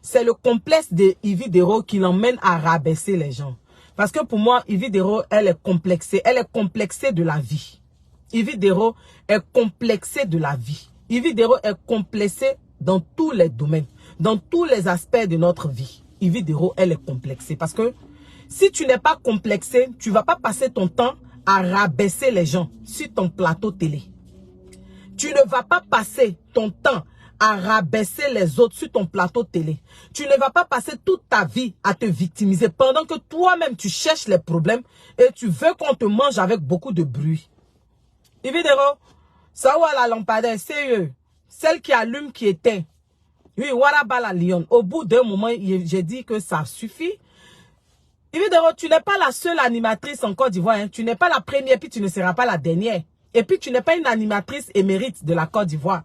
c'est le complexe de Yvi Dero qui l'emmène à rabaisser les gens. Parce que pour moi, Yvi Dero, elle est complexée de la vie. Yvi Dero est complexée de la vie. Yvi Dero est complexée dans tous les domaines, dans tous les aspects de notre vie. Yvi Dero, elle est complexée. Parce que si tu n'es pas complexé, tu ne vas pas passer ton temps à rabaisser les gens sur ton plateau télé. Tu ne vas pas passer ton temps à rabaisser les autres sur ton plateau télé. Tu ne vas pas passer toute ta vie à te victimiser pendant que toi-même tu cherches les problèmes et tu veux qu'on te mange avec beaucoup de bruit. Yvi Dero, ça ou à la lampadaire, sérieux, celle qui allume, qui éteint. Oui, Waraba la lionne. Au bout d'un moment, j'ai dit que ça suffit. Yvi Dero, tu n'es pas la seule animatrice en Côte d'Ivoire. Hein. Tu n'es pas la première, puis tu ne seras pas la dernière. Et puis, tu n'es pas une animatrice émérite de la Côte d'Ivoire.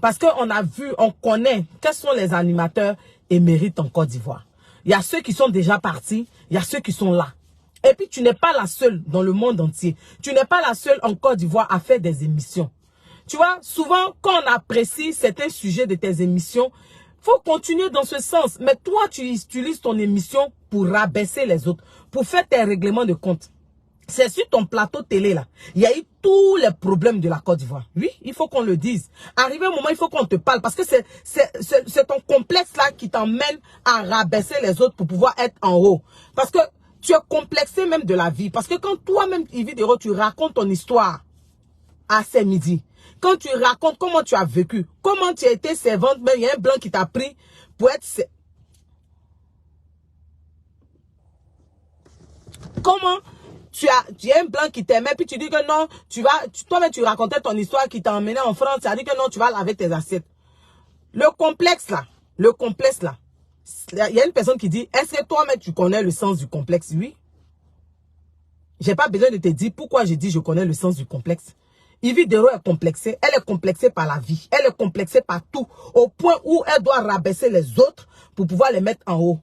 Parce qu'on a vu, on connaît quels sont les animateurs émérites en Côte d'Ivoire. Il y a ceux qui sont déjà partis, il y a ceux qui sont là. Et puis, tu n'es pas la seule dans le monde entier. Tu n'es pas la seule en Côte d'Ivoire à faire des émissions. Tu vois, souvent, quand on apprécie certains sujets de tes émissions, il faut continuer dans ce sens. Mais toi, tu utilises ton émission pour rabaisser les autres, pour faire tes règlements de compte. C'est sur ton plateau télé là. Il y a eu tous les problèmes de la Côte d'Ivoire. Oui, il faut qu'on le dise. Arrivé un moment, il faut qu'on te parle. Parce que c'est ton complexe là qui t'emmène à rabaisser les autres pour pouvoir être en haut. Parce que tu es complexé même de la vie. Parce que quand toi-même, Yvi Dero, tu racontes ton histoire à ces midi. Quand tu racontes comment tu as vécu, comment tu as été servante, mais il y a un blanc qui t'a pris pour être... Comment tu as un blanc qui t'aimait, puis tu dis que non, toi-même tu racontais ton histoire qui t'a emmené en France, tu as dit que non, tu vas laver tes assiettes. Le complexe là, il y a une personne qui dit, est-ce que toi-même tu connais le sens du complexe? Oui. J'ai pas besoin de te dire pourquoi je dis je connais le sens du complexe. Yvi Dero est complexée, elle est complexée par la vie, elle est complexée par tout, au point où elle doit rabaisser les autres pour pouvoir les mettre en haut.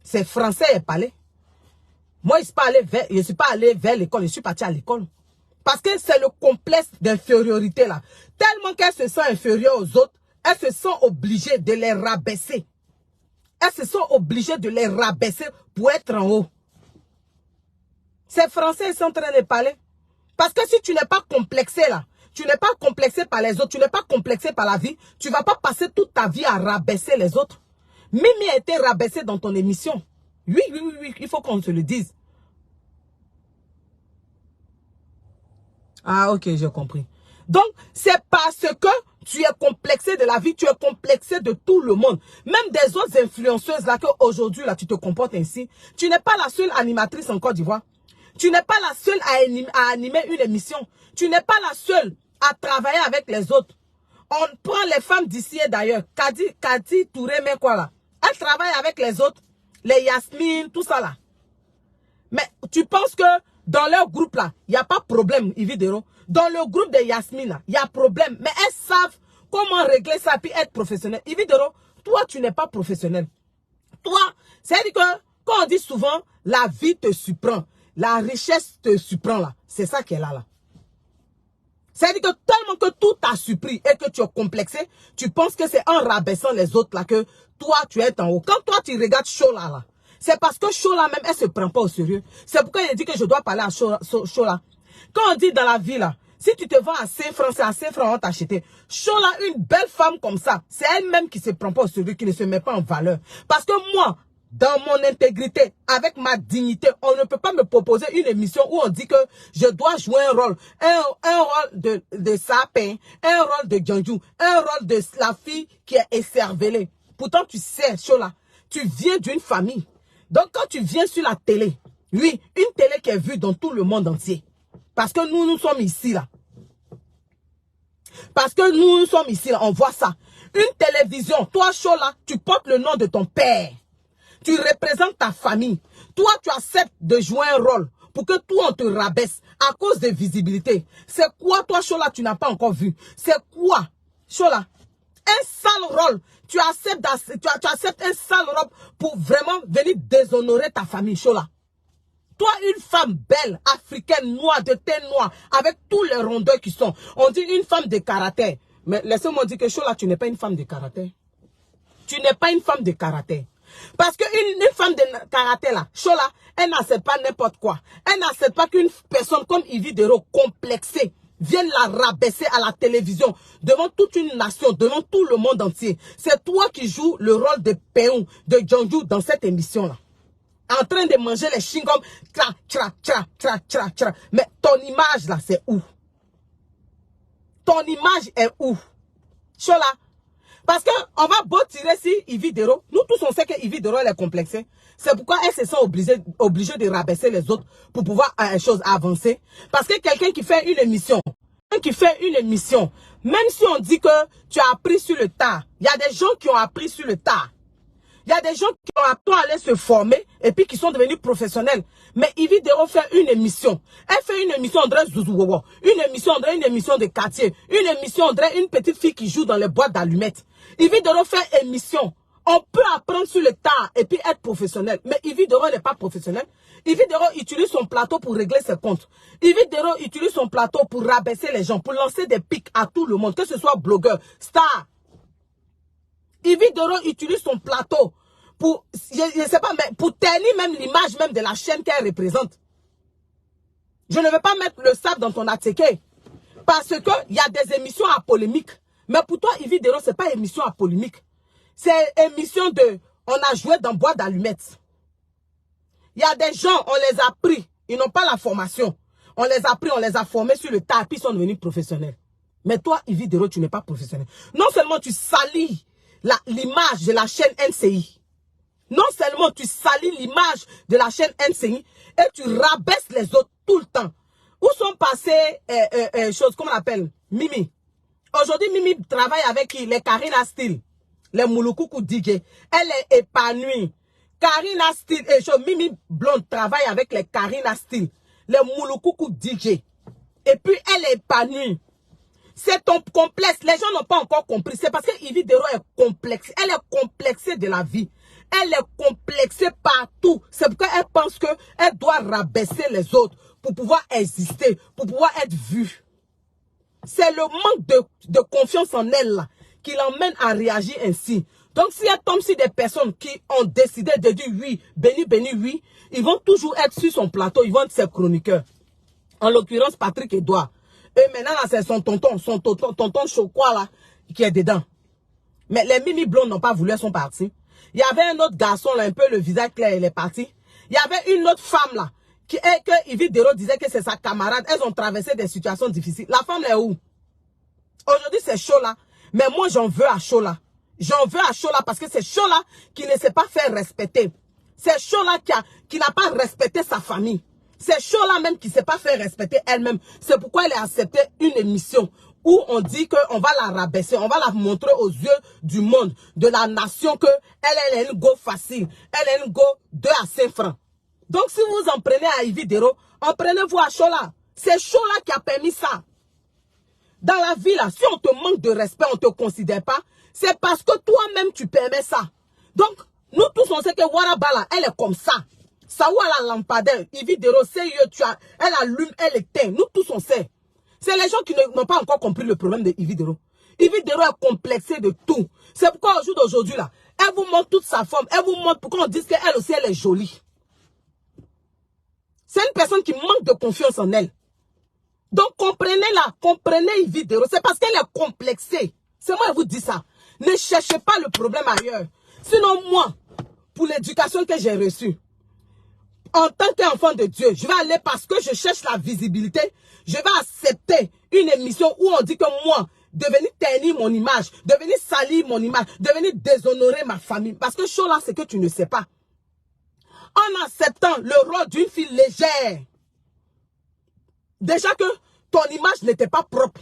C'est français et parler. Moi, je ne suis pas allé vers l'école, je suis parti à l'école. Parce que c'est le complexe d'infériorité là. Tellement qu'elle se sent inférieure aux autres, elle se sent obligée de les rabaisser. Elle se sent obligée de les rabaisser pour être en haut. Ces Français, ils sont en train de parler. Parce que si tu n'es pas complexé là, tu n'es pas complexé par les autres, tu n'es pas complexé par la vie, tu ne vas pas passer toute ta vie à rabaisser les autres. Mimi a été rabaissée dans ton émission. Oui, il faut qu'on se le dise. Ah, ok, j'ai compris. Donc, c'est parce que tu es complexé de la vie, tu es complexé de tout le monde. Même des autres influenceuses là, qu'aujourd'hui, là, tu te comportes ainsi. Tu n'es pas la seule animatrice en Côte d'Ivoire. Tu n'es pas la seule à animer une émission. Tu n'es pas la seule à travailler avec les autres. On prend les femmes d'ici et d'ailleurs. Kadi Touré, mais quoi là? Elle travaille avec les autres. Les Yasmine, tout ça là. Mais tu penses que dans leur groupe là, il n'y a pas de problème, Yvi Dero. Dans le groupe de Yasmine là, il y a problème. Mais elles savent comment régler ça puis être professionnel. Yvi Dero, toi tu n'es pas professionnel. Toi, c'est-à-dire que quand on dit souvent, la vie te surprend. La richesse te surprend là. C'est ça qu'elle a là. C'est-à-dire que tellement que tout t'a surpris et que tu es complexé, tu penses que c'est en rabaissant les autres là que toi tu es en haut. Quand toi tu regardes Chola là, c'est parce que Chola même, elle se prend pas au sérieux. C'est pourquoi il dit que je dois parler à Chola. Quand on dit dans la vie là, si tu te vends à 5 francs, c'est à 5 francs on va t'acheter. Chola, une belle femme comme ça, c'est elle-même qui se prend pas au sérieux, qui ne se met pas en valeur. Parce que moi, dans mon intégrité, avec ma dignité, on ne peut pas me proposer une émission où on dit que je dois jouer un rôle de Sapin, un rôle de Djanjou, un rôle de la fille qui est écervelée. Pourtant, tu sais, Chola, tu viens d'une famille. Donc, quand tu viens sur la télé, oui, une télé qui est vue dans tout le monde entier. Parce que nous sommes ici, là. Parce que nous sommes ici, là, on voit ça. Une télévision, toi, Chola, tu portes le nom de ton père. Tu représentes ta famille. Toi, tu acceptes de jouer un rôle pour que toi, on te rabaisse à cause de visibilité. C'est quoi, toi, Chola, tu n'as pas encore vu? C'est quoi, Chola? Un sale rôle. Tu acceptes un sale rôle pour vraiment venir déshonorer ta famille, Chola. Toi, une femme belle, africaine, noire, de teint noir, avec tous les rondeurs qui sont. On dit une femme de caractère. Mais laissez-moi dire que Chola, tu n'es pas une femme de caractère. Tu n'es pas une femme de caractère. Parce qu'une femme de caractère là, Chola, elle n'accepte pas n'importe quoi. Elle n'accepte pas qu'une personne comme Yvi Dero, complexée, vienne la rabaisser à la télévision, devant toute une nation, devant tout le monde entier. C'est toi qui joues le rôle de Péon, de Djondjou dans cette émission-là. En train de manger les chewing-gums, tra, tra, tra, tra, tra, tra. Mais ton image là, c'est où? Ton image est où? Chola. Parce qu'on va beau tirer si Yvi Dero, nous tous on sait que Yvi Dero elle est complexée. C'est pourquoi elle se sent obligée de rabaisser les autres pour pouvoir avancer. Parce que quelqu'un qui fait une émission, même si on dit que tu as appris sur le tas, il y a des gens qui ont appris sur le tas. Il y a des gens qui ont appris à aller se former et puis qui sont devenus professionnels. Mais Yvi Dero fait une émission. Elle fait une émission André Zouzouowo. Une émission André, une émission de quartier. Une émission André, une petite fille qui joue dans les boîtes d'allumettes. Yvi Dero fait émission. On peut apprendre sur le tas et puis être professionnel. Mais Yvi Dero n'est pas professionnel. Yvi Dero utilise son plateau pour régler ses comptes. Yvi Dero utilise son plateau pour rabaisser les gens, pour lancer des pics à tout le monde, que ce soit blogueur, star. Yvi Dero utilise son plateau pour, je ne sais pas, mais pour ternir même l'image même de la chaîne qu'elle représente. Je ne veux pas mettre le sable dans ton attiqué. Parce qu'il y a des émissions à polémique. Mais pour toi, Yvi Dero, ce n'est pas émission à polémique. C'est émission de, on a joué dans boîte d'allumettes. Il y a des gens, on les a pris. Ils n'ont pas la formation. On les a pris, on les a formés sur le tas, puis ils sont devenus professionnels. Mais toi, Yvi Dero, tu n'es pas professionnel. Non seulement tu salis l'image de la chaîne NCI. Non seulement tu salis l'image de la chaîne NCI et tu rabaisses les autres tout le temps. Où sont passées choses, comment on appelle, Mimi. Aujourd'hui, Mimi travaille avec qui? Les Karina Steele, les Mouloukoukou DJ. Elle est épanouie. Karina Steele et Mimi Blonde travaille avec les Karina Steele, les Mouloukoukou DJ. Et puis elle est épanouie. C'est ton complexe. Les gens n'ont pas encore compris. C'est parce que Yvi Dero est complexe. Elle est complexée de la vie. Elle est complexée partout. C'est pourquoi elle pense qu'elle doit rabaisser les autres pour pouvoir exister, pour pouvoir être vue. C'est le manque de confiance en elle là, qui l'emmène à réagir ainsi. Donc si elle tombe sur des personnes qui ont décidé de dire oui, béni, béni, oui, ils vont toujours être sur son plateau, ils vont être ses chroniqueurs. En l'occurrence, Patrick Edouard. Et maintenant, c'est son tonton Chocolat là, qui est dedans. Mais les Mimi Blondes n'ont pas voulu, elles sont parties. Il y avait un autre garçon là, un peu le visage clair, il est parti. Il y avait une autre femme là, que Yvi Dero disait que c'est sa camarade. Elles ont traversé des situations difficiles. La femme est où? Aujourd'hui, c'est Chola. Mais moi, j'en veux à Chola. J'en veux à Chola parce que c'est Chola qui ne s'est pas fait respecter. C'est Chola qui n'a pas respecté sa famille. C'est Chola même qui ne s'est pas fait respecter elle-même. C'est pourquoi elle a accepté une émission où on dit qu'on va la rabaisser, on va la montrer aux yeux du monde, de la nation, que elle est une go facile. Elle est une go 2 à 5 francs. Donc si vous en prenez à Yvi Dero, en prenez-vous à Chola. C'est Chola qui a permis ça. Dans la vie là, si on te manque de respect, on ne te considère pas, c'est parce que toi-même tu permets ça. Donc, nous tous on sait que Warabala, elle est comme ça. Ça ou la lampadaire, Yvi Dero, elle allume, elle éteint. Nous tous on sait. C'est les gens qui n'ont pas encore compris le problème de Yvi Dero. Yvi Dero est complexée de tout. C'est pourquoi au jour d'aujourd'hui là, elle vous montre toute sa forme. Elle vous montre pourquoi on dit qu'elle aussi elle est jolie. C'est une personne qui manque de confiance en elle. Donc comprenez-la, comprenez Yvi Dero. C'est parce qu'elle est complexée. C'est moi qui vous dis ça. Ne cherchez pas le problème ailleurs. Sinon moi, pour l'éducation que j'ai reçue, en tant qu'enfant de Dieu, je vais aller parce que je cherche la visibilité. Je vais accepter une émission où on dit que moi, de venir ternir mon image, de venir salir mon image, de venir déshonorer ma famille. Parce que chose là, c'est que tu ne sais pas. En acceptant le rôle d'une fille légère, déjà que ton image n'était pas propre.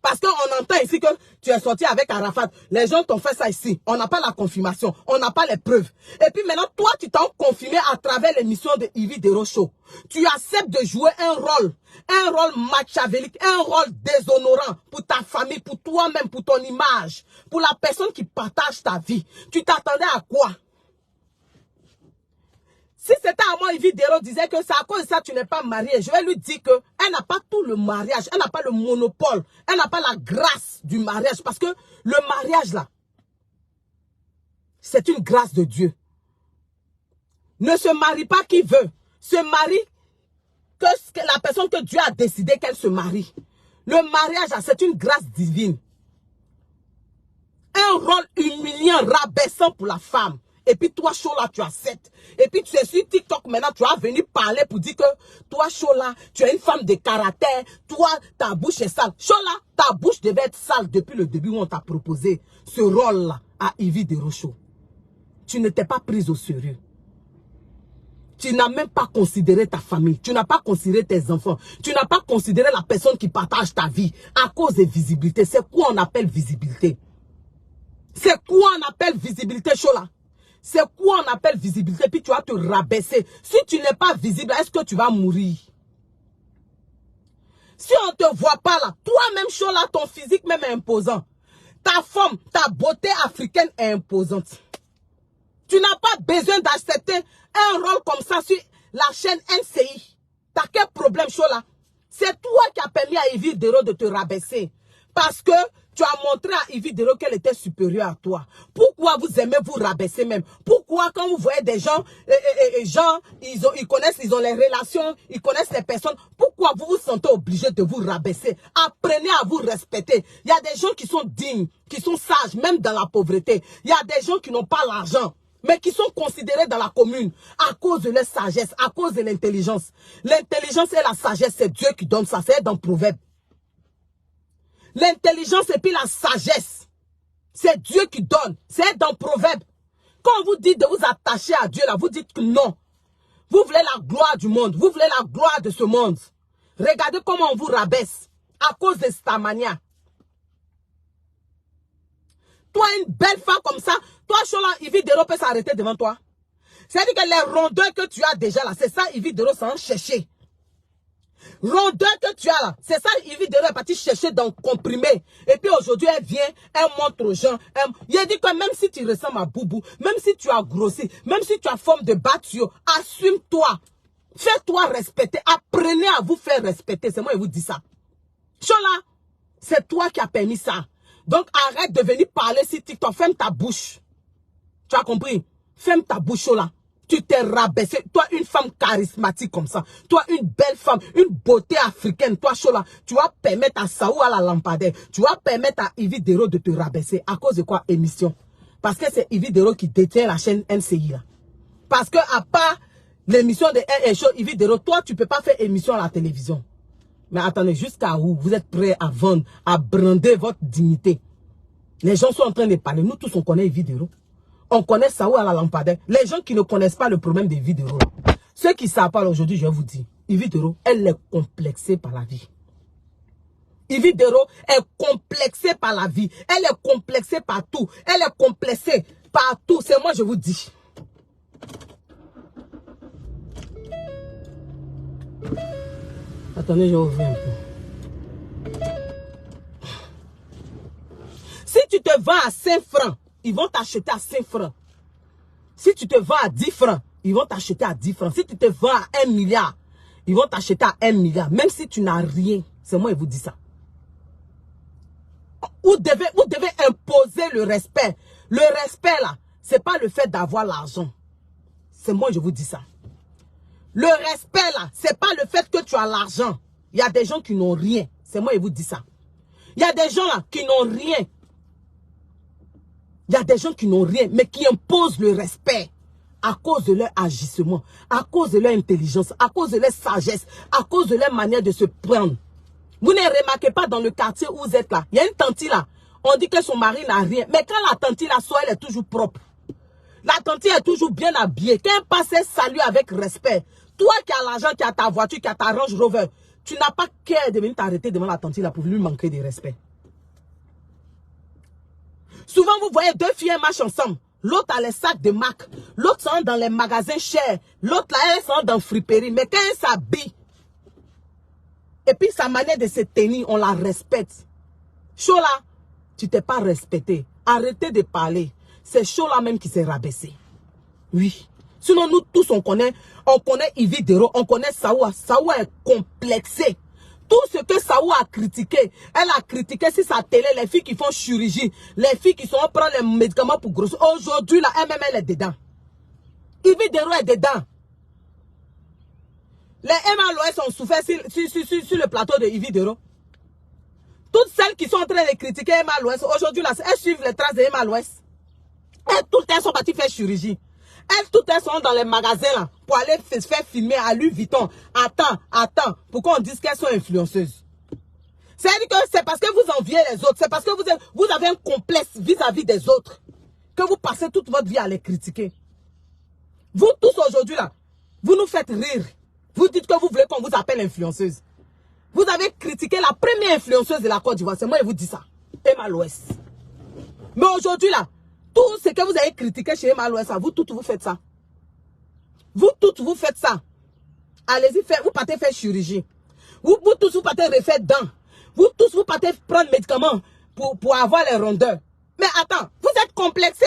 Parce qu'on entend ici que tu es sorti avec Arafat. Les gens t'ont fait ça ici. On n'a pas la confirmation. On n'a pas les preuves. Et puis maintenant, toi, tu t'es confirmé à travers l'émission de Yvi Dero Show. Tu acceptes de jouer un rôle machiavélique, un rôle déshonorant pour ta famille, pour toi-même, pour ton image, pour la personne qui partage ta vie. Tu t'attendais à quoi? Si c'était à moi, Yvi Dero disait que c'est à cause de ça que tu n'es pas mariée, je vais lui dire qu'elle n'a pas tout le mariage, elle n'a pas le monopole, elle n'a pas la grâce du mariage. Parce que le mariage là, c'est une grâce de Dieu. Ne se marie pas qui veut. Se marie que la personne que Dieu a décidé qu'elle se marie. Le mariage, c'est une grâce divine. Un rôle humiliant, rabaissant pour la femme. Et puis toi, Chola, tu acceptes. Et puis tu es sur TikTok maintenant, tu vas venir parler pour dire que toi, Chola, tu es une femme de caractère. Toi, ta bouche est sale. Chola, ta bouche devait être sale depuis le début où on t'a proposé ce rôle-là à Yvi Derocho. Tu n'étais pas prise au sérieux. Tu n'as même pas considéré ta famille. Tu n'as pas considéré tes enfants. Tu n'as pas considéré la personne qui partage ta vie à cause de visibilité. C'est quoi on appelle visibilité? C'est quoi on appelle visibilité, Chola? C'est quoi on appelle visibilité? Puis tu vas te rabaisser. Si tu n'es pas visible, est-ce que tu vas mourir? Si on ne te voit pas là, toi-même, Chola, ton physique même est imposant. Ta forme, ta beauté africaine est imposante. Tu n'as pas besoin d'accepter un rôle comme ça sur la chaîne NCI. T'as quel problème, Chola? C'est toi qui as permis à Yvi Dero de te rabaisser. Parce que tu as montré à Yvi Dero qu'elle était supérieure à toi. Pourquoi vous aimez vous rabaisser même? Pourquoi quand vous voyez des gens, ils connaissent, ils ont les relations, ils connaissent les personnes. Pourquoi vous vous sentez obligé de vous rabaisser? Apprenez à vous respecter. Il y a des gens qui sont dignes, qui sont sages, même dans la pauvreté. Il y a des gens qui n'ont pas l'argent, mais qui sont considérés dans la commune à cause de leur sagesse, à cause de l'intelligence. L'intelligence et la sagesse, c'est Dieu qui donne ça. C'est dans Proverbe. L'intelligence et puis la sagesse, c'est Dieu qui donne. C'est dans Proverbe. Quand vous dites de vous attacher à Dieu, là, vous dites que non. Vous voulez la gloire du monde. Vous voulez la gloire de ce monde. Regardez comment on vous rabaisse à cause de cette manière. Toi, une belle femme comme ça, toi, Chola, Yvi Dero peut s'arrêter devant toi. C'est-à-dire que les rondeurs que tu as déjà là, c'est ça, Yvi Dero s'en chercher. Rondeur que tu as là, c'est ça, Yvi Dero est parti chercher dans le comprimé. Et puis aujourd'hui, elle vient, elle montre aux gens. Il a dit que même si tu ressembles à Boubou, même si tu as grossi, même si tu as forme de batio, assume-toi. Fais-toi respecter. Apprenez à vous faire respecter. C'est moi qui vous dis ça. Chola, c'est toi qui as permis ça. Donc arrête de venir parler sur TikTok. Ferme ta bouche. Tu as compris? Ferme ta bouche, Chola. Tu t'es rabaissé. Toi, une femme charismatique comme ça. Toi, une belle femme. Une beauté africaine. Toi, Chola, tu vas permettre à Saou à la lampadaire. Tu vas permettre à Yvi Dero de te rabaisser. À cause de quoi? Émission. Parce que c'est Yvi Dero qui détient la chaîne NCI là. Parce que à part l'émission de Yvi Dero, toi, tu ne peux pas faire émission à la télévision. Mais attendez, jusqu'à où vous êtes prêts à vendre, à brander votre dignité? Les gens sont en train de parler. Nous tous, on connaît Yvi Dero. On connaît Saou à la lampadaire. Les gens qui ne connaissent pas le problème de Yvi Dero. Ceux qui savent pas aujourd'hui, je vais vous dire. Yvi Dero, elle est complexée par la vie. Yvi Dero est complexée par la vie. Elle est complexée par tout. Elle est complexée par tout. C'est moi, je vous dis. Attendez, je vais ouvrir un peu. Si tu te vends à 5 francs, ils vont t'acheter à 5 francs. Si tu te vends à 10 francs, ils vont t'acheter à 10 francs. Si tu te vends à 1 milliard, ils vont t'acheter à 1 milliard. Même si tu n'as rien, c'est moi qui vous dis ça. Vous devez imposer le respect. Le respect là, c'est pas le fait d'avoir l'argent. C'est moi je vous dis ça. Le respect là, c'est pas le fait que tu as l'argent. Il y a des gens qui n'ont rien. C'est moi qui vous dis ça. Il y a des gens là qui n'ont rien. Il y a des gens qui n'ont rien, mais qui imposent le respect à cause de leur agissement, à cause de leur intelligence, à cause de leur sagesse, à cause de leur manière de se prendre. Vous ne remarquez pas dans le quartier où vous êtes là. Il y a une tante là. On dit que son mari n'a rien. Mais quand la tante là sort, elle est toujours propre. La tante est toujours bien habillée. Quand elle passe, elle salue avec respect. Toi qui as l'argent, qui as ta voiture, qui as ta Range Rover, tu n'as pas qu'à de venir t'arrêter devant la tante là pour lui manquer de respect. Souvent, vous voyez deux filles marchent ensemble. L'autre a les sacs de marque. L'autre sont dans les magasins chers. L'autre là, elles sont dans friperie. Mais quand elle s'habille, et puis sa manière de se tenir, on la respecte. Chola, tu t'es pas respecté. Arrêtez de parler. C'est Chola même qui s'est rabaissé. Oui. Sinon, nous tous, on connaît Yvi Dero, on connaît Saoua. Saoua est complexé. Tout ce que Saou a critiqué, elle a critiqué sur sa télé les filles qui font chirurgie, les filles qui sont prendre les médicaments pour grossir. Aujourd'hui, là, elle-même, elle est dedans. Yves Dero est dedans. Les MLOS ont souffert sur le plateau de Yves Dero. Toutes celles qui sont en train de critiquer MLOS, aujourd'hui, là, elles suivent les traces de MLOS. Elles, toutes elles sont parties faire chirurgie. Elles, toutes elles sont dans les magasins là pour aller faire filmer à Louis Vuitton. Attends, pourquoi on dit qu'elles sont influenceuses? C'est-à-dire que c'est parce que vous enviez les autres, c'est parce que vous avez un complexe vis-à-vis des autres que vous passez toute votre vie à les critiquer. Vous tous aujourd'hui là, vous nous faites rire. Vous dites que vous voulez qu'on vous appelle influenceuse. Vous avez critiqué la première influenceuse de la Côte d'Ivoire, c'est moi qui vous dis ça, Emma Loès. Mais aujourd'hui là, tout ce que vous avez critiqué chez Emma Loès, vous toutes vous faites ça. Vous toutes vous faites ça. Allez-y, vous partez faire chirurgie. Vous tous vous partez refaire dents. Vous tous vous partez prendre médicaments pour avoir les rondeurs. Mais attends, vous êtes complexés.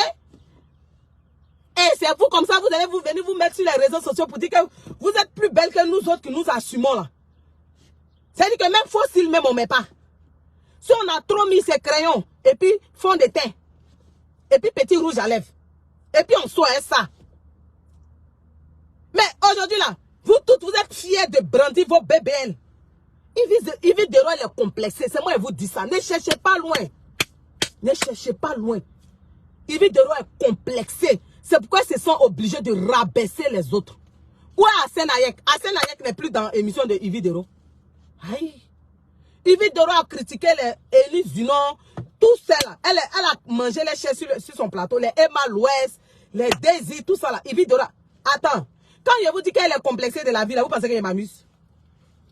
Et c'est vous comme ça, vous allez venir vous mettre sur les réseaux sociaux pour dire que vous êtes plus belle que nous autres que nous assumons là. C'est-à-dire que même fossile, même on ne met pas. Si on a trop mis ses crayons, et puis fond de teint, et puis petit rouge à lèvres, et puis on soigne ça. Mais aujourd'hui là, vous toutes, vous êtes fiers de brandir vos BBL. Yves Dero, elle est complexée. C'est moi qui vous dis ça. Ne cherchez pas loin. Ne cherchez pas loin. Yves Dero est complexée. C'est pourquoi ils se sont obligés de rabaisser les autres. Où est Asen Ayek? Asen Ayek n'est plus dans l'émission de Yves Dero. Aïe. Yves Dero a critiqué les Élise du Nord. Tout ça là. Elle a mangé les chaises sur son plateau. Les Emma Loès, les Daisy, tout ça là. Yves Dero. Attends. Quand je vous dis qu'elle est complexée de la vie là, vous pensez que je m'amuse?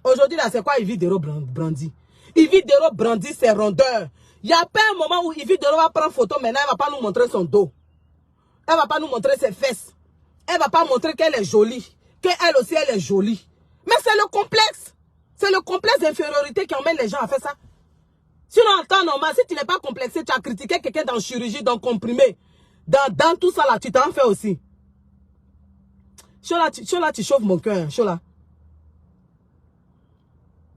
Aujourd'hui là, c'est quoi Yves Dero brandit? Yves Dero brandit ses rondeurs. Il n'y a pas un moment où Yves Dero va prendre photo, maintenant elle ne va pas nous montrer son dos. Elle ne va pas nous montrer ses fesses. Elle ne va pas montrer qu'elle est jolie. Qu'elle aussi, elle est jolie. Mais c'est le complexe. C'est le complexe d'infériorité qui emmène les gens à faire ça. Sinon, en temps normal, si tu n'es pas complexé, tu as critiqué quelqu'un dans chirurgie, dans comprimé, dans tout ça là, tu t'en fais aussi. Chola, tu chauffes mon cœur, Chola.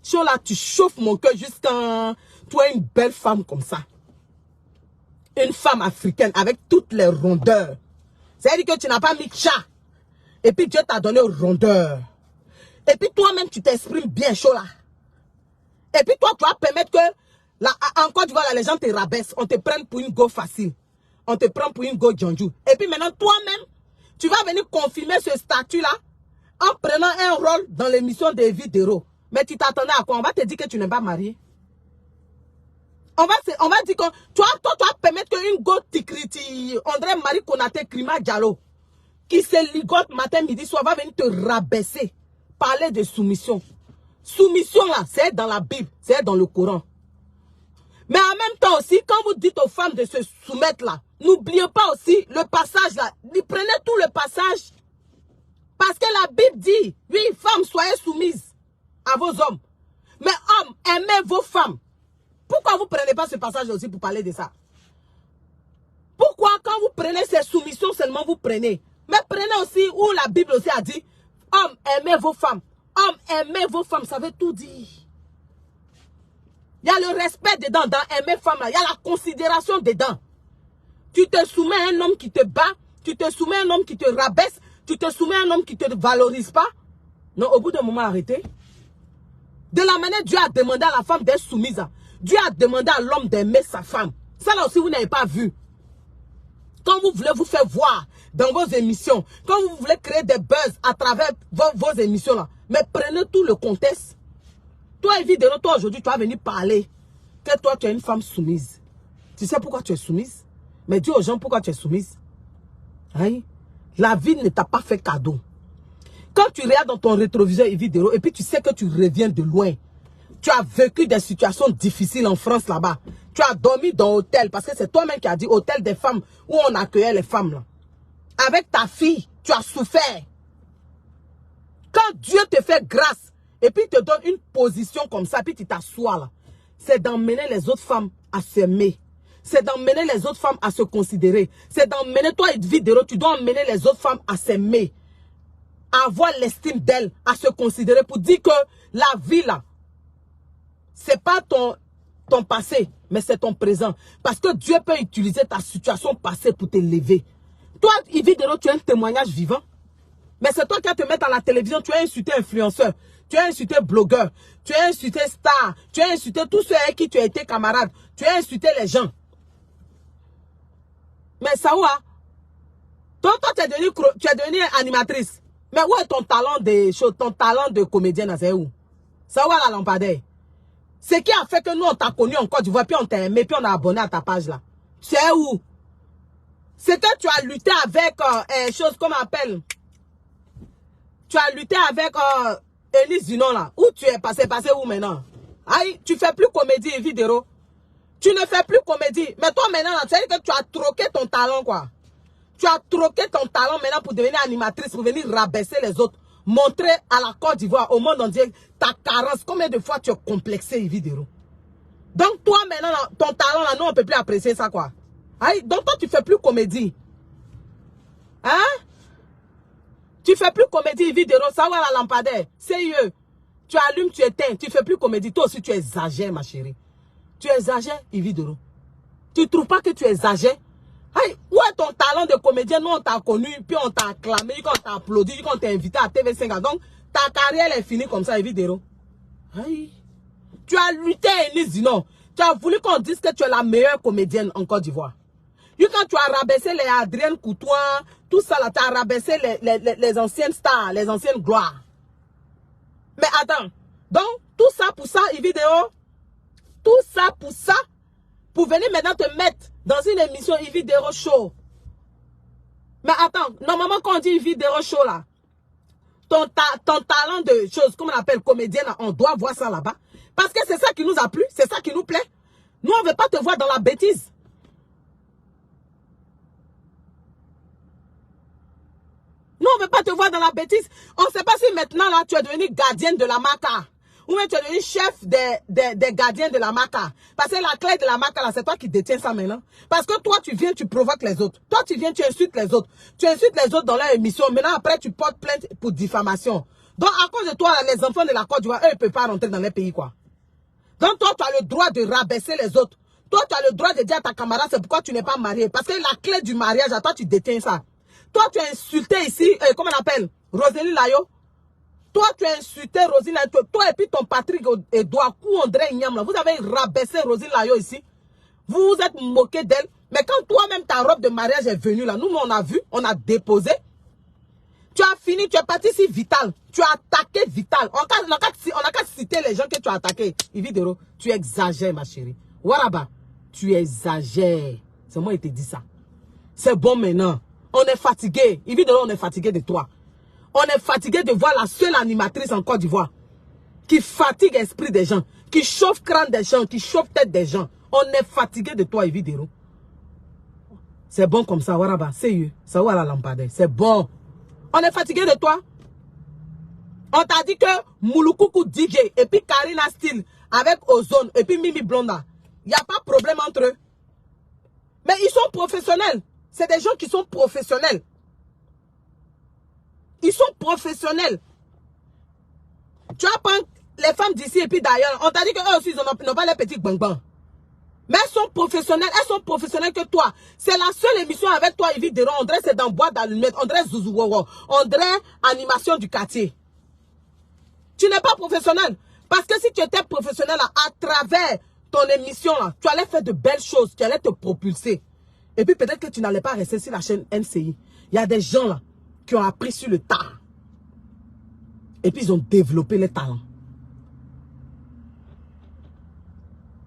Chola, tu chauffes mon cœur jusqu'à... Toi, une belle femme comme ça. Une femme africaine avec toutes les rondeurs. C'est-à-dire que tu n'as pas mis chat. Et puis Dieu t'a donné rondeur. Et puis toi-même, tu t'exprimes bien, Chola. Et puis toi, tu vas permettre que... Là, en Côte d'Ivoire, les gens te rabaissent. On te prenne pour une go facile. On te prend pour une go Djanju. Et puis maintenant, toi-même, tu vas venir confirmer ce statut-là en prenant un rôle dans l'émission de Yves Dero. Mais tu t'attendais à quoi? On va te dire que tu n'es pas marié. On va dire que toi, tu vas permettre qu'une go tikriti, André Marie Konaté Krima Diallo, qui se ligote matin, midi, soir, va venir te rabaisser. Parler de soumission. Soumission là, c'est dans la Bible, c'est dans le Coran. Mais en même temps aussi, quand vous dites aux femmes de se soumettre là, n'oubliez pas aussi le passage là. Prenez tout le passage. Parce que la Bible dit, oui, femmes, soyez soumises à vos hommes. Mais hommes, aimez vos femmes. Pourquoi vous ne prenez pas ce passage aussi pour parler de ça? Pourquoi quand vous prenez ces soumissions seulement vous prenez? Mais prenez aussi où la Bible aussi a dit, hommes, aimez vos femmes. Hommes, aimez vos femmes, ça veut tout dire. Il y a le respect dedans, dans aimer femme là. Il y a la considération dedans. Tu te soumets à un homme qui te bat, tu te soumets à un homme qui te rabaisse, tu te soumets à un homme qui ne te valorise pas. Non, au bout d'un moment, arrêtez. De la manière Dieu a demandé à la femme d'être soumise, Dieu a demandé à l'homme d'aimer sa femme. Ça là aussi, vous n'avez pas vu. Quand vous voulez vous faire voir dans vos émissions, quand vous voulez créer des buzz à travers vos émissions là, mais prenez tout le contexte. Toi, évidemment, toi aujourd'hui, tu vas venir parler que toi, tu es une femme soumise. Tu sais pourquoi tu es soumise? Mais dis aux gens pourquoi tu es soumise. Hein? La vie ne t'a pas fait cadeau. Quand tu regardes dans ton rétroviseur vidéo et puis tu sais que tu reviens de loin, tu as vécu des situations difficiles en France là-bas. Tu as dormi dans l'hôtel parce que c'est toi-même qui as dit hôtel des femmes où on accueillait les femmes là. Avec ta fille, tu as souffert. Quand Dieu te fait grâce, et puis il te donne une position comme ça, puis tu t'assois là. C'est d'emmener les autres femmes à s'aimer. C'est d'emmener les autres femmes à se considérer. C'est d'emmener toi et vidéo, tu dois emmener les autres femmes à s'aimer. À avoir l'estime d'elles, à se considérer pour dire que la vie là, c'est pas ton passé, mais c'est ton présent. Parce que Dieu peut utiliser ta situation passée pour t'élever. Toi, Yves Dero, tu es un témoignage vivant. Mais c'est toi qui vas te mettre à la télévision, tu as insulté influenceur, tu as insulté blogueur, tu as insulté star, tu as insulté tous ceux avec qui tu as été camarade, tu as insulté les gens. Mais ça où hein? Toi, tu es devenue animatrice. Mais où est ton talent de comédienne, c'est où? Ça où la lampadaire? Ce qui a fait que nous, on t'a connu en Côte d'Ivoire, puis on t'a aimé, puis on a abonné à ta page là. C'est où? C'est que tu as lutté avec chose comme on appelle. Tu as lutté avec Elise Zinon là. Où tu es passé où maintenant? Aïe, tu fais plus comédie, Yves Dero. Tu ne fais plus comédie. Mais toi maintenant, tu sais que tu as troqué ton talent quoi. Tu as troqué ton talent maintenant pour devenir animatrice, pour venir rabaisser les autres. Montrer à la Côte d'Ivoire, au monde entier, ta carence. Combien de fois tu es complexé, Yves Dero? Donc toi maintenant, ton talent là, nous on ne peut plus apprécier ça quoi. Aïe, donc toi tu fais plus comédie. Hein? Tu fais plus comédie, Yves Dero, ça va la lampadaire. Sérieux. Tu allumes, tu éteins, tu fais plus comédie. Toi aussi tu exagères ma chérie. Tu exagères, Yves Dero. Tu ne trouves pas que tu exagères? Hey, où est ton talent de comédien? Nous, on t'a connu, puis on t'a acclamé, on t'a applaudi, on t'a invité à TV5. Donc, ta carrière est finie comme ça, Yves Dero. Hey. Tu as lutté, Elise Zinon. Tu as voulu qu'on dise que tu es la meilleure comédienne en Côte d'Ivoire. Quand tu as rabaissé les Adrienne Coutoin, tout ça là, tu as rabaissé les anciennes stars, les anciennes gloires. Mais attends, donc, tout ça pour ça, Yves Dero, tout ça pour ça, pour venir maintenant te mettre dans une émission Yves Dero Show. Mais attends, normalement quand on dit Yves Dero Show là, ton talent de choses, comme on appelle comédienne, là, on doit voir ça là-bas. Parce que c'est ça qui nous a plu, c'est ça qui nous plaît. Nous, on ne veut pas te voir dans la bêtise. Nous, on ne veut pas te voir dans la bêtise. On ne sait pas si maintenant, là, tu es devenu gardienne de la Maca. Ou même tu es devenu chef des gardiens de la Maca. Parce que la clé de la Maca, là, c'est toi qui détiens ça maintenant. Parce que toi, tu viens, tu provoques les autres. Toi, tu viens, tu insultes les autres. Tu insultes les autres dans leur émission. Maintenant, après, tu portes plainte pour diffamation. Donc, à cause de toi, là, les enfants de la Côte d'Ivoire, eux, ils ne peuvent pas rentrer dans les pays, quoi. Donc, toi, tu as le droit de rabaisser les autres. Toi, tu as le droit de dire à ta camarade, c'est pourquoi tu n'es pas marié. Parce que la clé du mariage, à toi, tu détiens ça. Toi, tu as insulté ici, comment on appelle, Roselyne Layo. Toi, tu as insulté Roselyne Layo. Toi et puis ton Patrick Edouard, André Ignam, là, vous avez rabaissé Roselyne Layo ici. Vous vous êtes moqué d'elle. Mais quand toi-même, ta robe de mariage est venue là, nous, on a vu, on a déposé. Tu as fini, tu es parti ici Vital. Tu as attaqué Vital. On n'a qu'à citer les gens que tu as attaqués. Yves Dero, tu exagères, ma chérie. Waraba, tu exagères. C'est moi qui te dis ça. C'est bon maintenant. On est fatigué. Yves Dero, on est fatigué de toi. On est fatigué de voir la seule animatrice en Côte d'Ivoire qui fatigue l'esprit des gens, qui chauffe crâne des gens, qui chauffe tête des gens. On est fatigué de toi, Yves Dero. C'est bon comme ça, Waraba. Sérieux. Ça va la lampadaire. C'est bon. On est fatigué de toi. On t'a dit que Mouloukoukou DJ et puis Karina Steele avec Ozone et puis Mimi Blonda, il n'y a pas de problème entre eux. Mais ils sont professionnels. C'est des gens qui sont professionnels. Ils sont professionnels. Tu apprends les femmes d'ici et puis d'ailleurs. On t'a dit qu'eux aussi, ils n'ont pas les petits bang-bang. Mais elles sont professionnelles. Elles sont professionnelles que toi. C'est la seule émission avec toi, Yves Dero. On dirait c'est dans Boîte d'Allumettes. On dirait Zouzouwowo. On dirait Animation du quartier. Tu n'es pas professionnel. Parce que si tu étais professionnel là, à travers ton émission, là, tu allais faire de belles choses. Tu allais te propulser. Et puis peut-être que tu n'allais pas rester sur la chaîne NCI. Il y a des gens là qui ont appris sur le tas. Et puis ils ont développé les talents.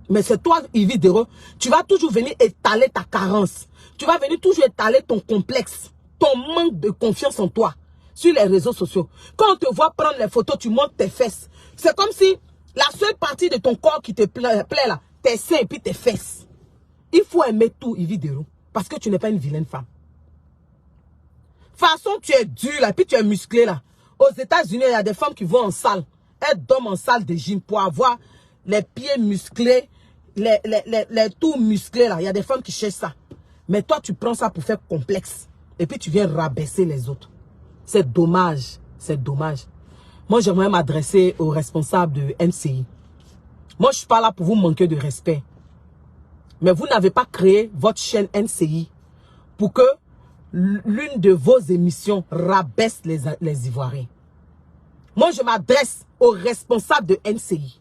Mais c'est toi, Yves Dero, tu vas toujours venir étaler ta carence. Tu vas venir toujours étaler ton complexe, ton manque de confiance en toi sur les réseaux sociaux. Quand on te voit prendre les photos, tu montes tes fesses. C'est comme si la seule partie de ton corps qui te plaît là, tes seins et puis tes fesses. Il faut aimer tout, Yves Dero, parce que tu n'es pas une vilaine femme. De toute façon, tu es dur là, et puis tu es musclé là. Aux États-Unis, il y a des femmes qui vont en salle. Elles dorment en salle de gym pour avoir les pieds musclés, les tours musclés là. Il y a des femmes qui cherchent ça. Mais toi, tu prends ça pour faire complexe. Et puis tu viens rabaisser les autres. C'est dommage. C'est dommage. Moi, j'aimerais m'adresser aux responsables de NCI. Moi, je suis pas là pour vous manquer de respect. Mais vous n'avez pas créé votre chaîne NCI pour que l'une de vos émissions rabaisse les Ivoiriens. Moi, je m'adresse aux responsables de NCI.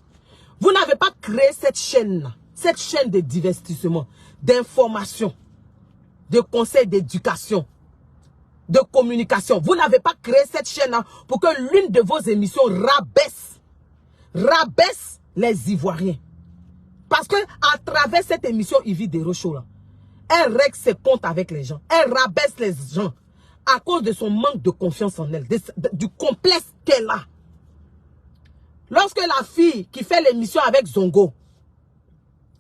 Vous n'avez pas créé cette chaîne-là, cette chaîne de divertissement, d'information, de conseils d'éducation, de communication. Vous n'avez pas créé cette chaîne-là pour que l'une de vos émissions rabaisse les Ivoiriens. Parce que à travers cette émission Yvi Dero Show là, elle règle ses comptes avec les gens. Elle rabaisse les gens à cause de son manque de confiance en elle, du complexe qu'elle a. Lorsque la fille qui fait l'émission avec Zongo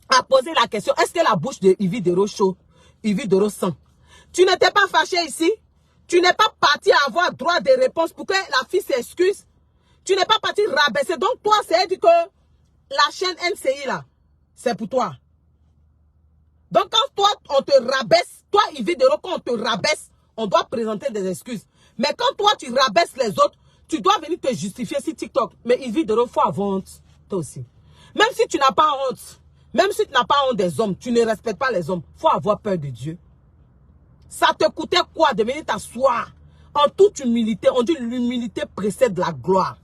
a posé la question, est-ce que la bouche de Yvi Dero Show, Yvi Dero sent? Tu n'étais pas fâché ici? Tu n'es pas parti avoir droit de réponse pour que la fille s'excuse? Tu n'es pas parti rabaisser. Donc toi, c'est dit que la chaîne NCI là, c'est pour toi. Donc quand toi, on te rabaisse, toi, Yvi Dero, quand on te rabaisse, on doit présenter des excuses. Mais quand toi, tu rabaisses les autres, tu dois venir te justifier sur TikTok. Mais Yvi Dero, il faut avoir honte, toi aussi. Même si tu n'as pas honte, même si tu n'as pas honte des hommes, tu ne respectes pas les hommes, il faut avoir peur de Dieu. Ça te coûtait quoi de venir t'asseoir en toute humilité? On dit l'humilité précède la gloire.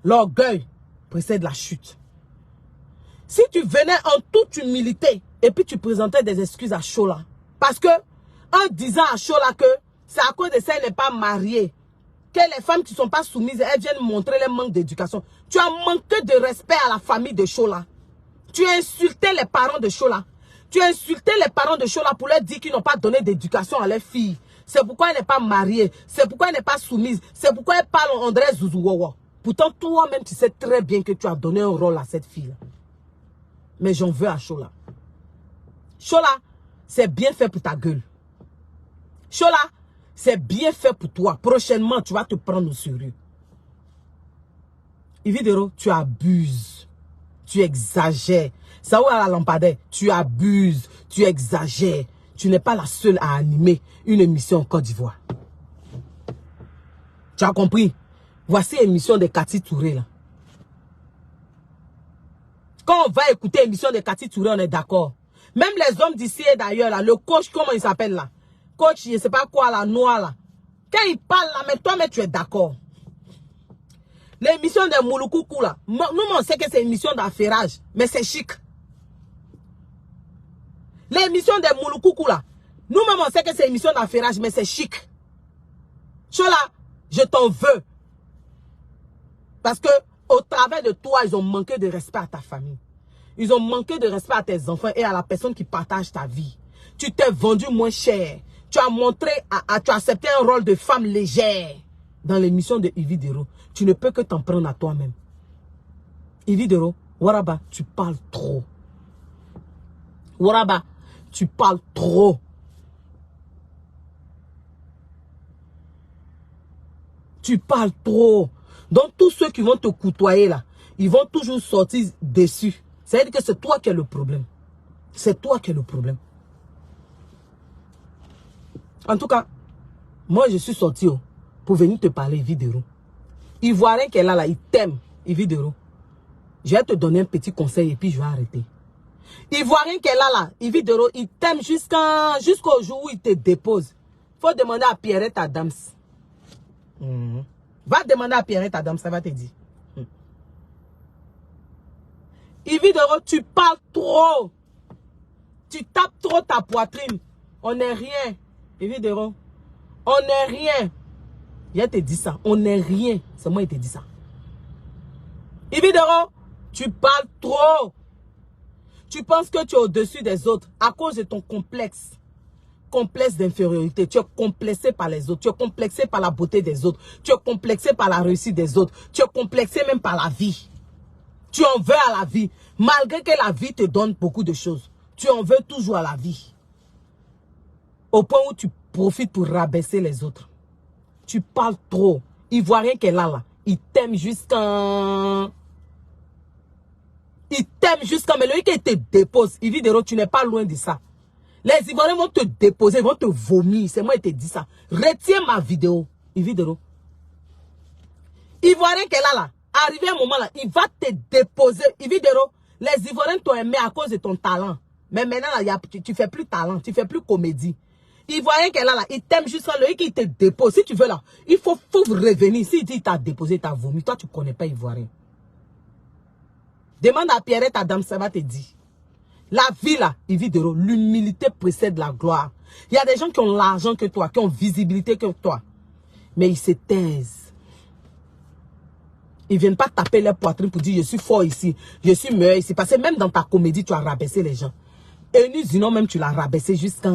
L'orgueil précède la chute. Si tu venais en toute humilité et puis tu présentais des excuses à Chola, parce que en disant à Chola que c'est à cause de ça qu'elle n'est pas mariée, que les femmes qui ne sont pas soumises, elles viennent montrer les manques d'éducation. Tu as manqué de respect à la famille de Chola. Tu as insulté les parents de Chola. Tu as insulté les parents de Chola pour leur dire qu'ils n'ont pas donné d'éducation à leurs filles. C'est pourquoi elle n'est pas mariée. C'est pourquoi elle n'est pas soumise. C'est pourquoi elle parle en André Zouzouwawa. Pourtant, toi-même, tu sais très bien que tu as donné un rôle à cette fille-là. Mais j'en veux à Chola. Chola, c'est bien fait pour ta gueule. Chola, c'est bien fait pour toi. Prochainement, tu vas te prendre au sérieux. Yvi Dero, tu abuses. Tu exagères. Ça où à la lampadaire, tu abuses. Tu exagères. Tu n'es pas la seule à animer une émission en Côte d'Ivoire. Tu as compris? Voici l'émission de Cathy Touré là. Quand on va écouter l'émission de Cathy Touré, on est d'accord. Même les hommes d'ici et d'ailleurs, là, le coach, comment il s'appelle là? Coach, je ne sais pas quoi, là, noir là. Quand il parle là, mais toi, mais tu es d'accord. L'émission de Mouloukoukou là, nous, on sait que c'est une émission d'affairage, mais c'est chic. L'émission de Mouloukoukou là, nous-mêmes, on sait que c'est une émission d'affairage, mais c'est chic. Chola, je t'en veux. Parce que au travers de toi, ils ont manqué de respect à ta famille. Ils ont manqué de respect à tes enfants et à la personne qui partage ta vie. Tu t'es vendu moins cher. Tu as montré, tu as accepté un rôle de femme légère dans l'émission de Yvi Dero. Tu ne peux que t'en prendre à toi-même. Yvi Dero, Waraba, tu parles trop. Waraba, tu parles trop. Tu parles trop. Donc tous ceux qui vont te côtoyer là, ils vont toujours sortir déçus. C'est-à-dire que c'est toi qui as le problème. C'est toi qui as le problème. En tout cas, moi je suis sorti pour venir te parler Yvi Dero. Ivoirien qu'elle a là, il t'aime, Yvi Dero. Je vais te donner un petit conseil et puis je vais arrêter. Ivoirien qu'elle a là, Yvi Dero, il t'aime jusqu'au jour où il te dépose. Il faut demander à Pierrette Adams. Va demander à Pierrette Adams, ça va te dire. Yvi Dero, tu parles trop. Tu tapes trop ta poitrine. On n'est rien. Yvi Dero, on n'est rien. Je te dis ça. On n'est rien. C'est moi qui te dis ça. Yvi Dero, tu parles trop. Tu penses que tu es au-dessus des autres à cause de ton complexe. Complexe d'infériorité. Tu es complexé par les autres. Tu es complexé par la beauté des autres. Tu es complexé par la réussite des autres. Tu es complexé même par la vie. Tu en veux à la vie. Malgré que la vie te donne beaucoup de choses. Tu en veux toujours à la vie. Au point où tu profites pour rabaisser les autres. Tu parles trop. Ivoirien qu'elle a là. Il t'aime jusqu'à... Il t'aime jusqu'à... Mais lui qui te dépose. Yvi Dero, tu n'es pas loin de ça. Les Ivoiriens vont te déposer, vont te vomir. C'est moi qui te dis ça. Retiens ma vidéo. Yvi Dero. Ivoirien qu'elle a là. Arrivé un moment là, il va te déposer. Yvi Dero, Les Ivoiriens t'ont aimé à cause de ton talent. Mais maintenant, là, tu fais plus talent, tu fais plus comédie. Ivoirien qu'elle a là, il t'aime jusqu'à le qu'il te dépose. Si tu veux là, il faut revenir. S'il dit qu'il t'a déposé, t'a vomi, toi tu connais pas Ivoirien. Demande à Pierrette, à Dame, ça va te dire. La vie là, Yves Dero, l'humilité précède la gloire. Il y a des gens qui ont l'argent que toi, qui ont visibilité que toi. Mais ils se taisent. Ils ne viennent pas taper leur poitrine pour dire je suis fort ici, je suis meilleur ici. Parce que même dans ta comédie, tu as rabaissé les gens. Et nous, sinon même tu l'as rabaissé jusqu'à...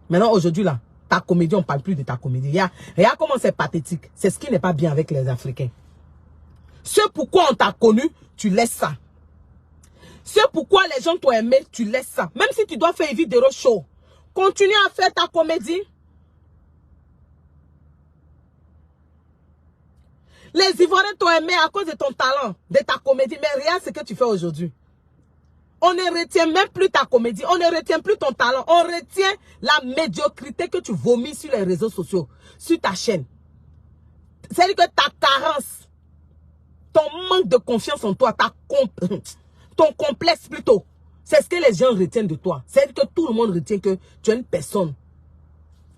Maintenant, aujourd'hui là, ta comédie, on ne parle plus de ta comédie. Regarde comment c'est pathétique. C'est ce qui n'est pas bien avec les Africains. Ce pourquoi on t'a connu, tu laisses ça. Ce pourquoi les gens t'ont aimé, tu laisses ça. Même si tu dois faire une vidéo show, continue à faire ta comédie. Les Ivoiriens t'ont aimé à cause de ton talent, de ta comédie. Mais regarde ce que tu fais aujourd'hui. On ne retient même plus ta comédie. On ne retient plus ton talent. On retient la médiocrité que tu vomis sur les réseaux sociaux, sur ta chaîne. C'est-à-dire que ta carence, ton manque de confiance en toi, ton complexe plutôt, c'est ce que les gens retiennent de toi. C'est-à-dire que tout le monde retient que tu es une personne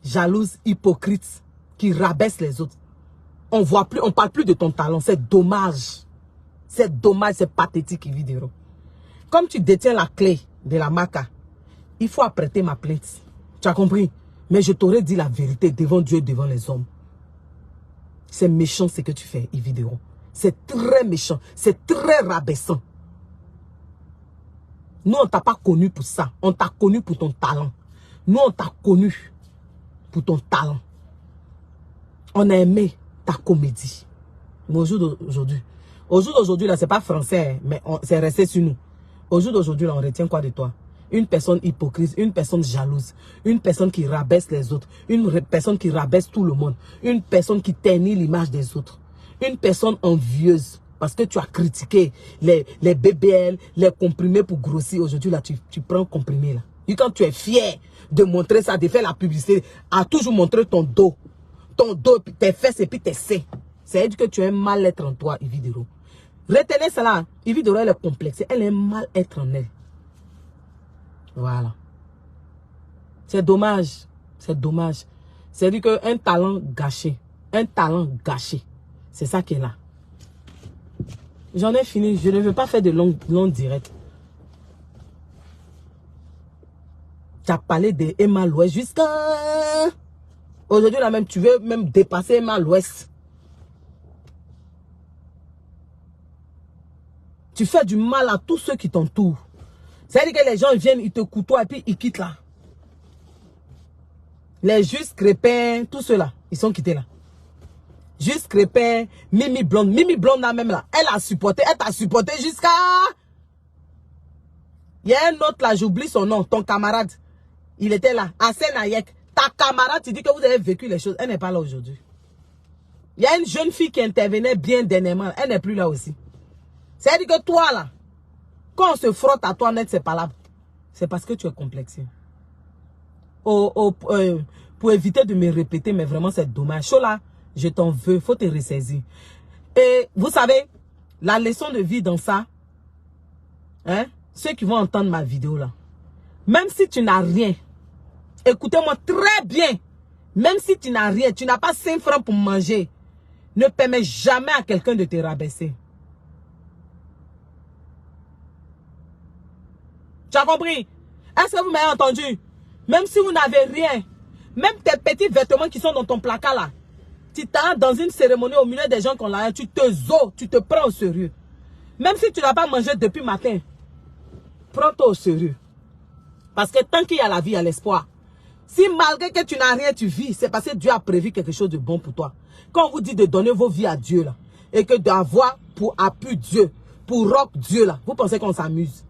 jalouse, hypocrite, qui rabaisse les autres. On ne parle plus de ton talent. C'est dommage. C'est dommage, c'est pathétique, Yves Dero. Comme tu détiens la clé de la maca, il faut apprêter ma plainte. Tu as compris? Mais je t'aurais dit la vérité devant Dieu et devant les hommes. C'est méchant ce que tu fais, Yves Dero. C'est très méchant. C'est très rabaissant. Nous, on ne t'a pas connu pour ça. On t'a connu pour ton talent. Nous, on t'a connu pour ton talent. On a aimé ta comédie. Mais au jour d'aujourd'hui, là, c'est pas français, mais c'est resté sur nous. Au jour d'aujourd'hui, là, on retient quoi de toi? Une personne hypocrite, une personne jalouse, une personne qui rabaisse les autres, une personne qui rabaisse tout le monde, une personne qui ternit l'image des autres, une personne envieuse. Parce que tu as critiqué les BBL, les comprimés pour grossir. Aujourd'hui, là, tu prends comprimé, là. Et quand tu es fier de montrer ça, de faire la publicité, à toujours montrer ton dos, tes fesses et puis tes seins. C'est-à-dire que tu as un mal-être en toi, Yves Dero. Retenez cela. Yves Dero, elle est complexée. Elle a un mal-être en elle. Voilà. C'est dommage. C'est dommage. C'est-à-dire qu'un talent gâché. Un talent gâché. C'est ça qui est là. J'en ai fini. Je ne veux pas faire de longues directs. Tu as parlé de Emma l'Ouest jusqu'à... Aujourd'hui, là même, tu veux même dépasser Emma l'Ouest. Tu fais du mal à tous ceux qui t'entourent. C'est-à-dire que les gens viennent, ils te coutoient et puis ils quittent là. Les Juste Crépin, tous ceux-là, ils sont quittés là. Juste Crépin, Mimi Blonde là même là, elle t'a supporté jusqu'à... Il y a un autre là, j'oublie son nom, ton camarade. Il était là, Hassan Ayek. Ta camarade, tu dis que vous avez vécu les choses, elle n'est pas là aujourd'hui. Il y a une jeune fille qui intervenait bien dernièrement, elle n'est plus là aussi. C'est-à-dire que toi là, quand on se frotte à toi net, c'est pas là. C'est parce que tu es complexé. Pour éviter de me répéter, mais vraiment c'est dommage. Chola, je t'en veux, faut te ressaisir. Et vous savez, la leçon de vie dans ça, hein, ceux qui vont entendre ma vidéo là, même si tu n'as rien, écoutez-moi très bien, même si tu n'as rien, tu n'as pas 5 francs pour manger, ne permets jamais à quelqu'un de te rabaisser. Tu as compris? Est-ce que vous m'avez entendu? Même si vous n'avez rien, même tes petits vêtements qui sont dans ton placard là, tu t'as dans une cérémonie au milieu des gens qu'on l'a, tu te prends au sérieux. Même si tu n'as pas mangé depuis matin, prends-toi au sérieux. Parce que tant qu'il y a la vie, il y a l'espoir. Si malgré que tu n'as rien, tu vis, c'est parce que Dieu a prévu quelque chose de bon pour toi. Quand on vous dit de donner vos vies à Dieu là, et que d'avoir pour appui Dieu, pour rock Dieu là, vous pensez qu'on s'amuse?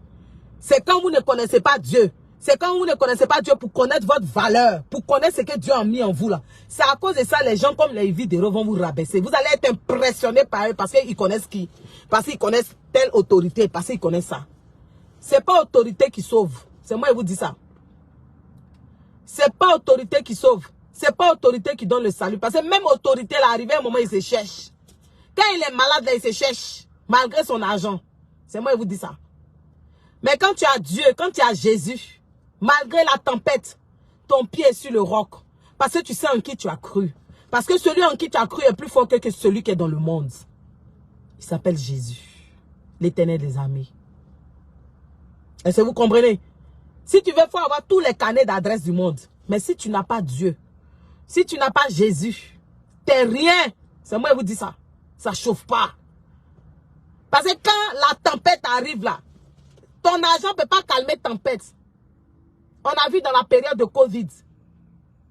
C'est quand vous ne connaissez pas Dieu. C'est quand vous ne connaissez pas Dieu pour connaître votre valeur, pour connaître ce que Dieu a mis en vous là. C'est à cause de ça les gens comme les Yves Dero vont vous rabaisser. Vous allez être impressionné par eux parce qu'ils connaissent qui? Parce qu'ils connaissent telle autorité, parce qu'ils connaissent ça. C'est pas autorité qui sauve. C'est moi qui vous dis ça. C'est pas autorité qui sauve. C'est pas autorité qui donne le salut. Parce que même autorité là, arrivé à un moment, il se cherche. Quand il est malade là, il se cherche. Malgré son argent. C'est moi qui vous dis ça. Mais quand tu as Dieu, quand tu as Jésus, malgré la tempête, ton pied est sur le roc. Parce que tu sais en qui tu as cru. Parce que celui en qui tu as cru est plus fort que celui qui est dans le monde. Il s'appelle Jésus, l'Éternel des armées. Est-ce que vous comprenez? Si tu veux, il faut avoir tous les carnets d'adresse du monde. Mais si tu n'as pas Dieu, si tu n'as pas Jésus, t'es rien. C'est moi qui vous dis ça. Ça ne chauffe pas. Parce que quand la tempête arrive là, ton argent ne peut pas calmer tempête. On a vu dans la période de Covid,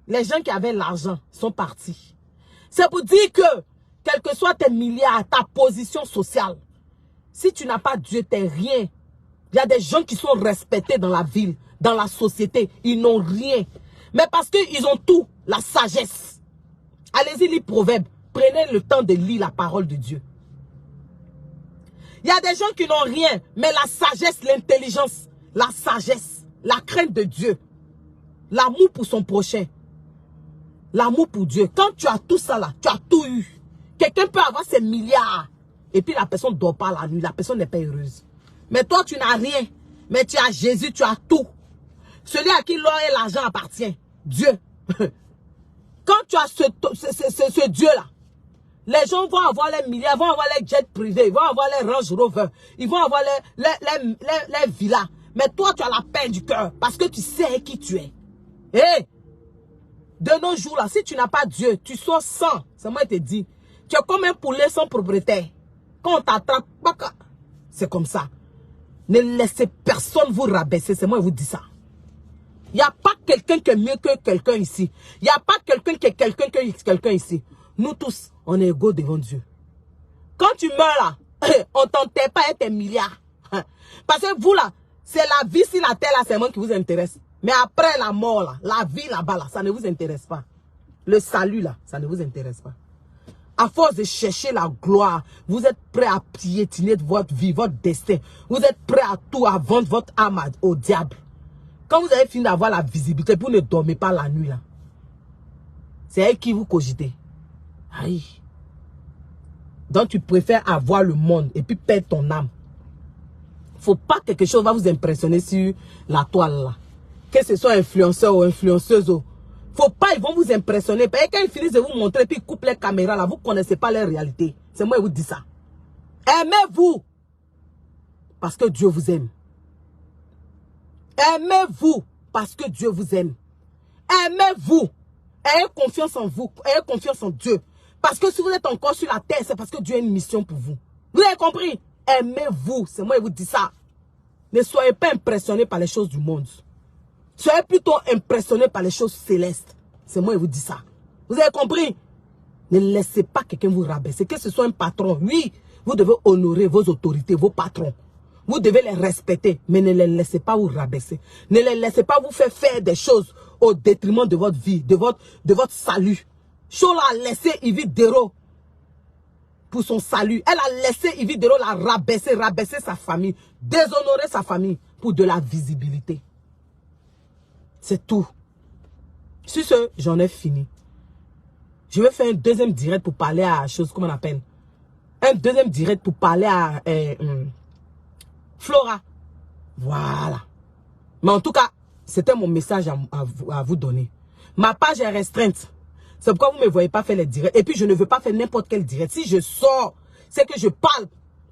les gens qui avaient l'argent sont partis. C'est pour dire que, quel que soit tes milliards, ta position sociale, si tu n'as pas Dieu, t'es rien. Il y a des gens qui sont respectés dans la ville, dans la société. Ils n'ont rien. Mais parce qu'ils ont tout, la sagesse. Allez-y, lire Proverbes. Prenez le temps de lire la parole de Dieu. Il y a des gens qui n'ont rien, mais la sagesse, l'intelligence, la sagesse, la crainte de Dieu, l'amour pour son prochain, l'amour pour Dieu. Quand tu as tout ça là, tu as tout eu. Quelqu'un peut avoir ses milliards et puis la personne ne dort pas la nuit, la personne n'est pas heureuse. Mais toi, tu n'as rien. Mais tu as Jésus, tu as tout. Celui à qui l'or et l'argent appartient, Dieu. Quand tu as ce Dieu-là, les gens vont avoir les milliards, vont avoir les jets privés, ils vont avoir les Range Rover, ils vont avoir les villas. Mais toi, tu as la paix du cœur parce que tu sais qui tu es. Et de nos jours là, si tu n'as pas Dieu, tu sors sans. C'est moi qui te dis. Tu es comme un poulet sans propriétaire. Quand on t'attrape, c'est comme ça. Ne laissez personne vous rabaisser. C'est moi qui vous dis ça. Il n'y a pas quelqu'un qui est mieux que quelqu'un ici. Il n'y a pas quelqu'un qui est quelqu'un que quelqu'un ici. Nous tous, on est égaux devant Dieu. Quand tu meurs là, on ne t'enterre pas avec tes milliards. Parce que vous là, c'est la vie sur la terre là, c'est moi qui vous intéresse. Mais après la mort là, la vie là-bas là, ça ne vous intéresse pas. Le salut là, ça ne vous intéresse pas. À force de chercher la gloire, vous êtes prêt à piétiner votre vie, votre destin. Vous êtes prêt à tout, à vendre votre âme au diable. Quand vous avez fini d'avoir la visibilité, vous ne dormez pas la nuit là. C'est elle qui vous cogitez. Aïe. Donc tu préfères avoir le monde et puis perdre ton âme. Faut pas que quelque chose va vous impressionner sur la toile là. Que ce soit influenceur ou influenceuse. Faut pas, ils vont vous impressionner. Et quand ils finissent de vous montrer, puis ils coupent les caméras là, vous ne connaissez pas leur réalité. C'est moi qui vous dis ça. Aimez-vous. Parce que Dieu vous aime. Aimez-vous. Parce que Dieu vous aime. Aimez-vous. Ayez confiance en vous. Ayez confiance en Dieu. Parce que si vous êtes encore sur la terre, c'est parce que Dieu a une mission pour vous. Vous avez compris? Aimez-vous. C'est moi qui vous dis ça. Ne soyez pas impressionnés par les choses du monde. Soyez plutôt impressionnés par les choses célestes. C'est moi qui vous dis ça. Vous avez compris? Ne laissez pas quelqu'un vous rabaisser. Que ce soit un patron. Oui, vous devez honorer vos autorités, vos patrons. Vous devez les respecter. Mais ne les laissez pas vous rabaisser. Ne les laissez pas vous faire des choses au détriment de votre vie, de votre salut. Chola a laissé Yves Dero pour son salut. Elle a laissé Yves Dero la rabaisser sa famille, déshonorer sa famille pour de la visibilité. C'est tout. Sur ce, j'en ai fini. Je vais faire un deuxième direct pour parler à chose, comment on appelle? Un deuxième direct pour parler à Flora. Voilà. Mais en tout cas, c'était mon message à vous donner. Ma page est restreinte. C'est pourquoi vous ne me voyez pas faire les directs. Et puis, je ne veux pas faire n'importe quel direct. Si je sors, c'est que je parle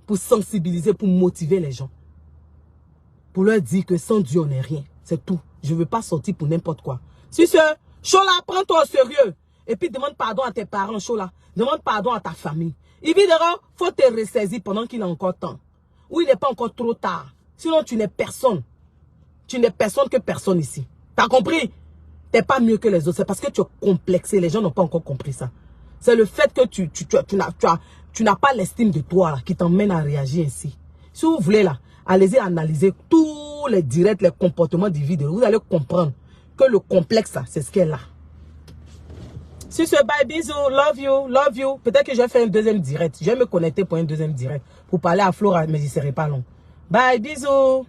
pour sensibiliser, pour motiver les gens. Pour leur dire que sans Dieu, on n'est rien. C'est tout. Je ne veux pas sortir pour n'importe quoi. Si ce, Chola, prends-toi au sérieux. Et puis, demande pardon à tes parents, Chola. Demande pardon à ta famille. Évidemment, il faut te ressaisir pendant qu'il est encore temps. Ou il n'est pas encore trop tard. Sinon, tu n'es personne. Tu n'es personne que personne ici. T'as compris? Tu n'es pas mieux que les autres. C'est parce que tu es complexé. Les gens n'ont pas encore compris ça. C'est le fait que tu n'as pas l'estime de toi là, qui t'emmène à réagir ainsi. Si vous voulez là, allez-y analyser tous les directs, les comportements des vidéos. Vous allez comprendre que le complexe, c'est ce qu'elle est là. Sur ce, bye, bisous, love you, love you. Peut-être que je vais faire un deuxième direct. Je vais me connecter pour un deuxième direct. Pour parler à Flora, mais il ne serait pas long. Bye, bisous.